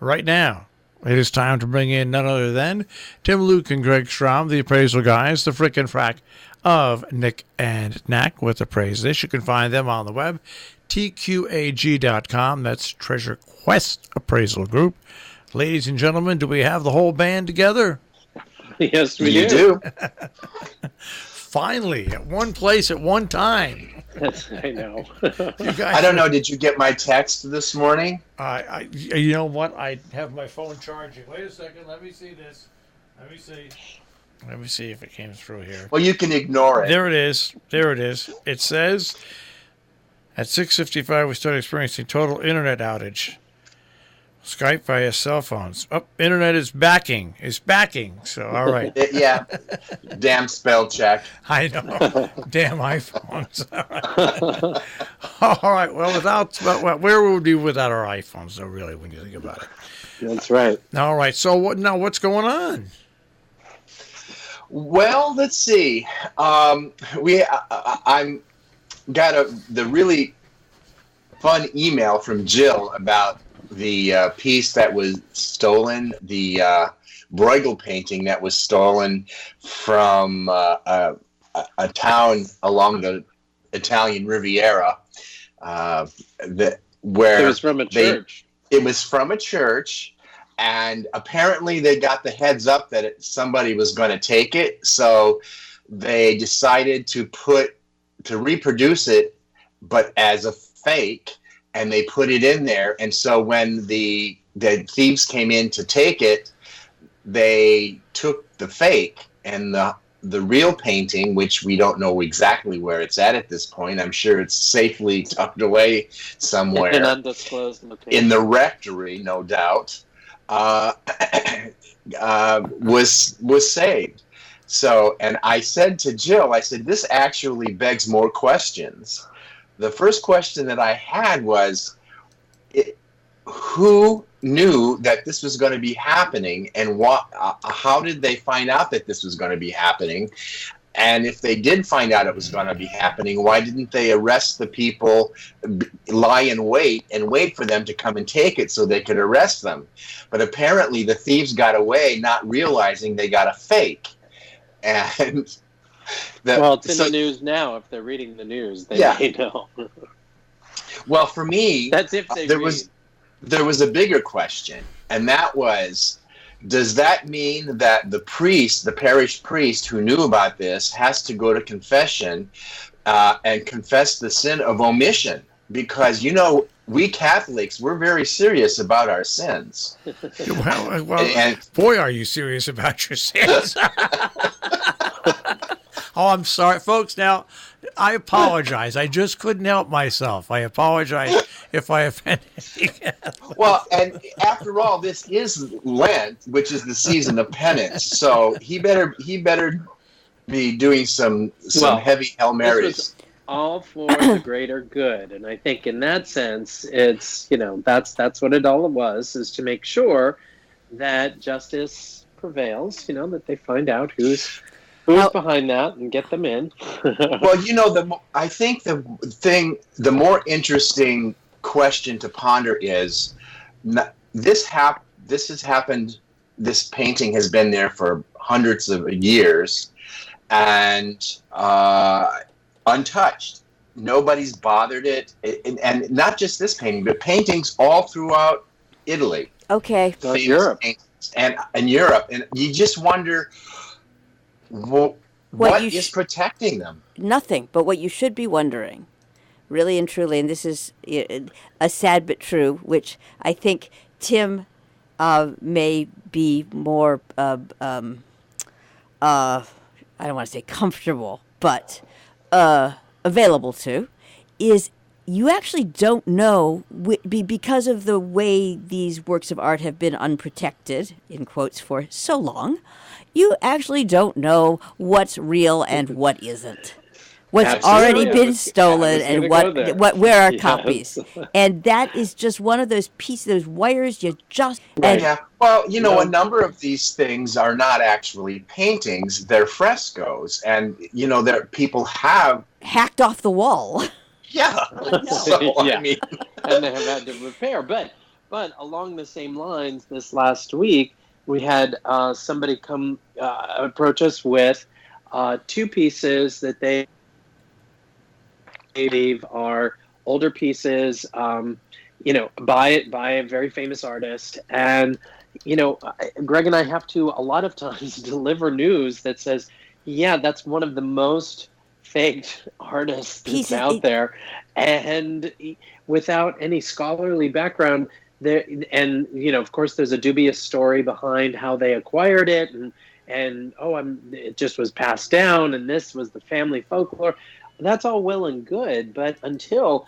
right now. It is time to bring in none other than Tim, Luke, and Greg Schramm, the appraisal guys, the frickin' frack of Nick and Knack with Appraise This. You can find them on the web, tqag.com. That's Treasure Quest Appraisal Group. Ladies and gentlemen, do we have the whole band together? Yes, we You do. Finally, at one place at one time. I know. You guys, I don't know. Did you get my text this morning? You know what? I have my phone charging. Wait a second. Let me see this. Let me see if it came through here. Well, you can ignore it. There it is. It says, at 6:55, we started experiencing total internet outage. Skype via cell phones. Oh, internet is backing. So, all right. Yeah. Damn spell check. I know. Damn iPhones. All right. Well, where would we be without our iPhones, though, really, when you think about it? That's right. All right. So, what's going on? Well, let's see. I'm got the really fun email from Jill about the piece that was stolen, the Bruegel painting that was stolen from a town along the Italian Riviera. Where it was from a church. It was from a church, and apparently they got the heads up that somebody was going to take it, so they decided to reproduce it, but as a fake. And they put it in there. And so when the thieves came in to take it, they took the fake and the real painting, which we don't know exactly where it's at this point. I'm sure it's safely tucked away somewhere. In an undisclosed location. In the rectory, no doubt, was saved. So, and I said to Jill, this actually begs more questions. The first question that I had was, who knew that this was going to be happening, and how did they find out that this was going to be happening? And if they did find out it was going to be happening, why didn't they arrest the people, lie in wait, and wait for them to come and take it so they could arrest them? But apparently the thieves got away not realizing they got a fake. And... it's in the news now. If they're reading the news, they may know. Well, for me, that's if they there was a bigger question, and that was, does that mean that the parish priest who knew about this, has to go to confession and confess the sin of omission? Because, we Catholics, we're very serious about our sins. Well, boy, are you serious about your sins. Oh, I'm sorry, folks. Now, I apologize. I just couldn't help myself. I apologize if I offended you. Well, and after all, this is Lent, which is the season of penance. So he better be doing some heavy Hail Marys. All for the greater good, and I think in that sense, it's that's what it all was, is to make sure that justice prevails. That they find out who's behind that and get them in. Well, I think the more interesting question to ponder is, this has happened. This painting has been there for hundreds of years, and untouched. Nobody's bothered it, and not just this painting, but paintings all throughout Italy. Okay, Europe, and Europe, and you just wonder. What is protecting them? Nothing. But what you should be wondering, really and truly, and this is a sad but true, which I think Tim may be more, I don't want to say comfortable, but available to, is you actually don't know, because of the way these works of art have been unprotected, in quotes, for so long, you actually don't know what's real and what isn't. What's already been stolen and where are copies. And that is just one of those pieces, those wires you just... Well, a number of these things are not actually paintings, they're frescoes. And, people have... hacked off the wall. Yeah. I mean... and they have had to repair. But But along the same lines, this last week, we had somebody come approach us with two pieces that they believe are older pieces, by a very famous artist. And, Greg and I have to a lot of times deliver news that says, yeah, that's one of the most faked artists that's out there. And without any scholarly background, there, and of course, there's a dubious story behind how they acquired it, and it just was passed down, and this was the family folklore. That's all well and good, but until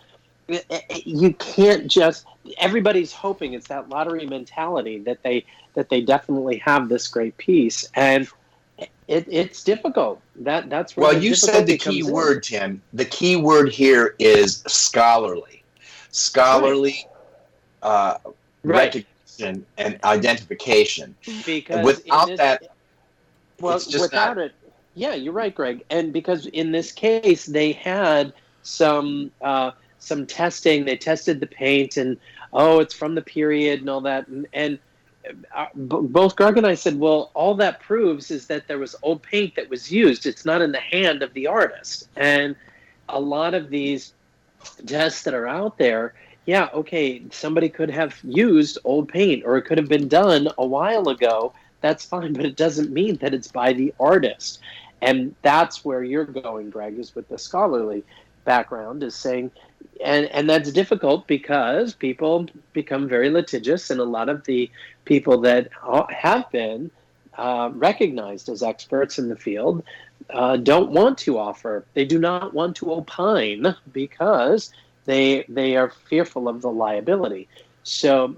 you can't just. Everybody's hoping it's that lottery mentality that they definitely have this great piece, and it's difficult. That's where well, you said the key word, Tim. The key word here is scholarly. Scholarly. Right. Recognition and identification. Because without that, well, it's just without it, yeah, you're right, Greg. And because in this case they had some testing, they tested the paint, and it's from the period and all that, and both Greg and I said, well, all that proves is that there was old paint that was used. It's not in the hand of the artist, and a lot of these tests that are out there. Yeah, okay, somebody could have used old paint, or it could have been done a while ago. That's fine, but it doesn't mean that it's by the artist. And that's where you're going, Greg, is with the scholarly background, is saying, and that's difficult because people become very litigious, and a lot of the people that have been recognized as experts in the field don't want to offer. They do not want to opine because they are fearful of the liability. So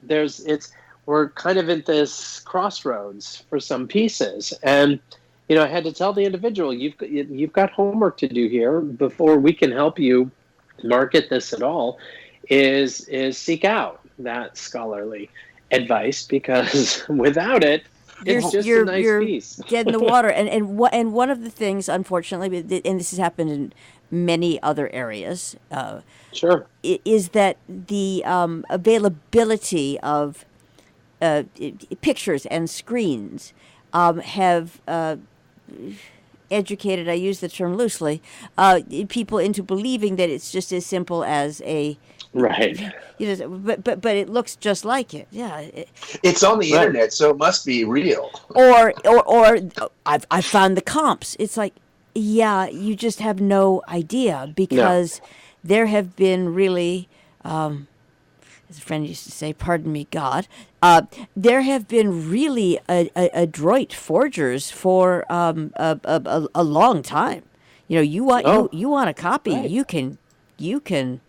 we're kind of at this crossroads for some pieces, and I had to tell the individual, you've got homework to do here before we can help you market this at all. Is seek out that scholarly advice, because without it, it's just a nice piece. Dead in the water. And one of the things, unfortunately, and this has happened in many other areas, sure, is that the availability of pictures and screens have educated, I use the term loosely, people into believing that it's just as simple as a right. But it looks just like it. Yeah. It's on the internet, so it must be real. Or I've found the comps. It's like, yeah, you just have no idea, because there have been really, as a friend used to say, pardon me, God, there have been really adroit forgers for a long time. You want a copy, right. You can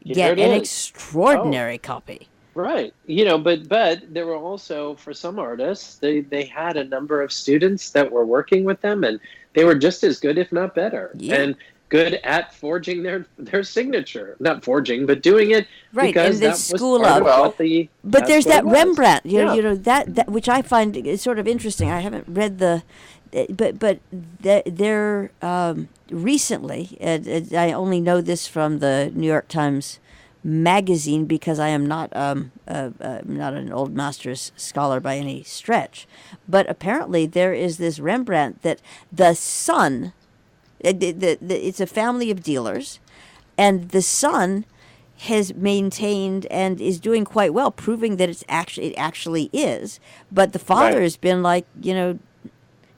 get an extraordinary copy. Right. But there were also, for some artists, they had a number of students that were working with them, and they were just as good, if not better. Yeah. And good at forging their signature. Not forging, but doing it right, because and that school was part up. of what the... But there's that Rembrandt, that which I find is sort of interesting. I haven't read but they're recently, I only know this from the New York Times magazine, because I am not not an old master's scholar by any stretch, but apparently there is this Rembrandt that the son, it's a family of dealers, and the son has maintained and is doing quite well, proving that it actually is. But the father has been like,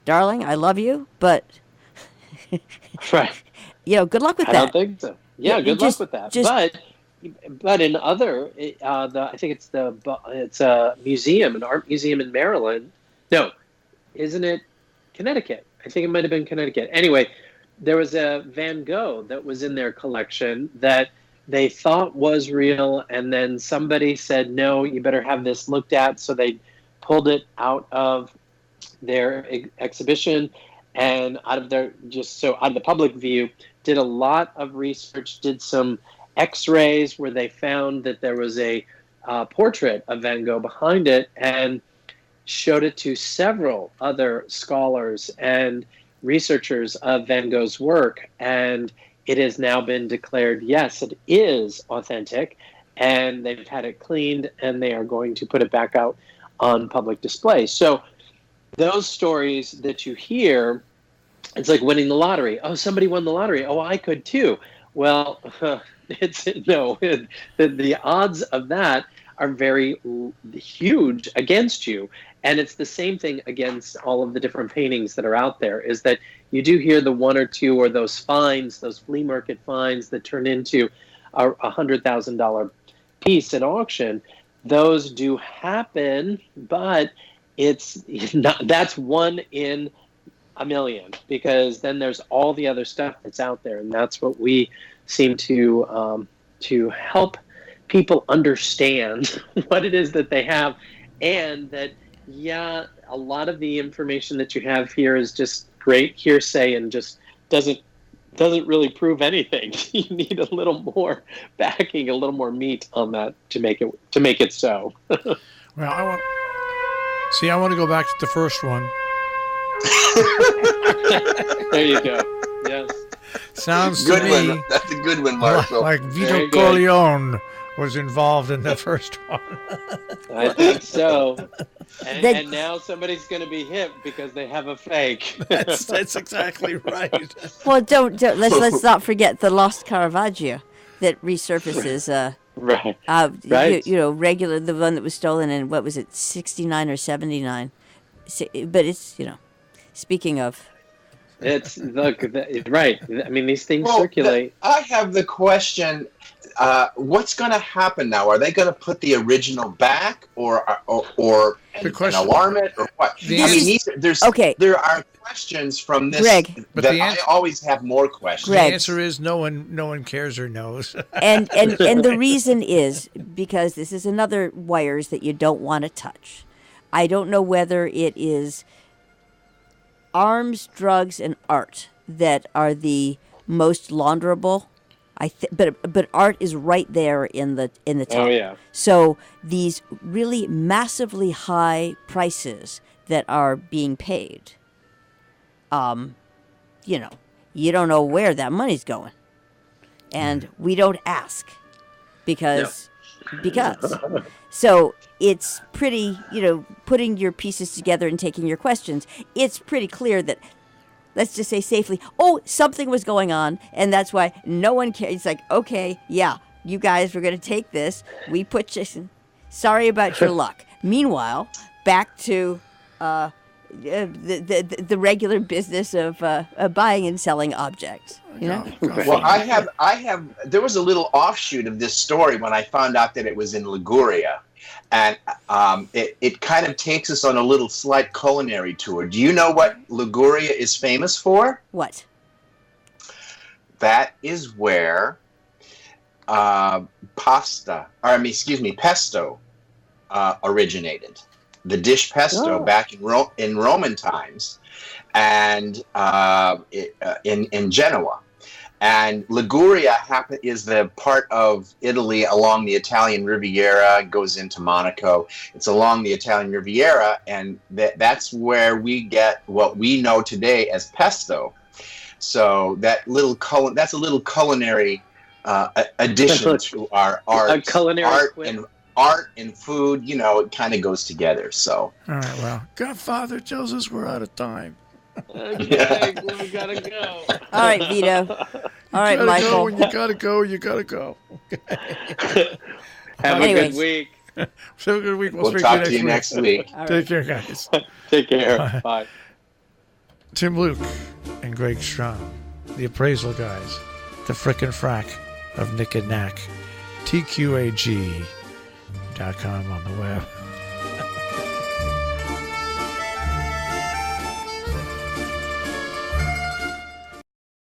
darling, I love you, but right. Good luck with that. I don't think so. Yeah, good luck with that. But in other, I think it's a museum, an art museum in Maryland. No, isn't it Connecticut? I think it might have been Connecticut. Anyway, there was a Van Gogh that was in their collection that they thought was real, and then somebody said, no, you better have this looked at. So they pulled it out of their exhibition and out of the public view, did a lot of research, did some X-rays where they found that there was a portrait of Van Gogh behind it, and showed it to several other scholars and researchers of Van Gogh's work, and it has now been declared, yes, it is authentic, and they've had it cleaned, and they are going to put it back out on public display. So those stories that you hear, it's like winning the lottery. Oh, somebody won the lottery. Oh, I could too. Well, the odds of that are very huge against you. And it's the same thing against all of the different paintings that are out there, is that you do hear the one or two, or those fines, those flea market fines that turn into a $100,000 piece at auction. Those do happen, but it's not, that's one in a million, because then there's all the other stuff that's out there, and that's what we seem to help people understand what it is that they have, and that a lot of the information that you have here is just great hearsay and just doesn't really prove anything. You need a little more backing, a little more meat on that to make it so. Well, I want to go back to the first one. There you go. Yes. Sounds good to me one. That's a good one, Marshall. like Vito Corleone was involved in the first one. I think so. And now somebody's going to be hip because they have a fake. That's exactly right. Well, don't let's not forget the lost Caravaggio that resurfaces. Right. Right. Regular, the one that was stolen in, what was it, 69 or 79? But it's, speaking of. It's, look, right. I mean, these things circulate. I have the question, what's going to happen now? Are they going to put the original back or alarm it, or what? There are questions from this, Greg, but I always have more questions. The answer is no one cares or knows. and the reason is because this is another wires that you don't want to touch. I don't know whether it is arms, drugs, and art that are the most launderable. But art is right there in the top. Oh yeah. So these really massively high prices that are being paid, you don't know where that money's going, and we don't ask because. So it's pretty, putting your pieces together and taking your questions, it's pretty clear that, let's just say safely, something was going on, and that's why no one cares. It's like, okay, yeah, you guys were going to take this. We put you, sorry about your luck. Meanwhile, back to the regular business of buying and selling objects. Well, I have. There was a little offshoot of this story when I found out that it was in Liguria, and it kind of takes us on a little slight culinary tour. Do you know what Liguria is famous for? What? That is where pesto originated. The dish pesto back in Roman times, and in Genoa. And Liguria is the part of Italy along the Italian Riviera, goes into Monaco. It's along the Italian Riviera, and that's where we get what we know today as pesto. So that's a little culinary addition to our art, art and food. It kind of goes together. So. All right. Well, Godfather tells us we're out of time. Okay, we gotta go. All right, Vito. All right, Michael. When you gotta go, you gotta go. Have a good week. Have a good week. We'll talk to you next week. All right. Take care, guys. Take care. Bye. Tim Luke and Greg Strong, the appraisal guys, the frickin' frack of Nick and Knack, TQAG.com on the web.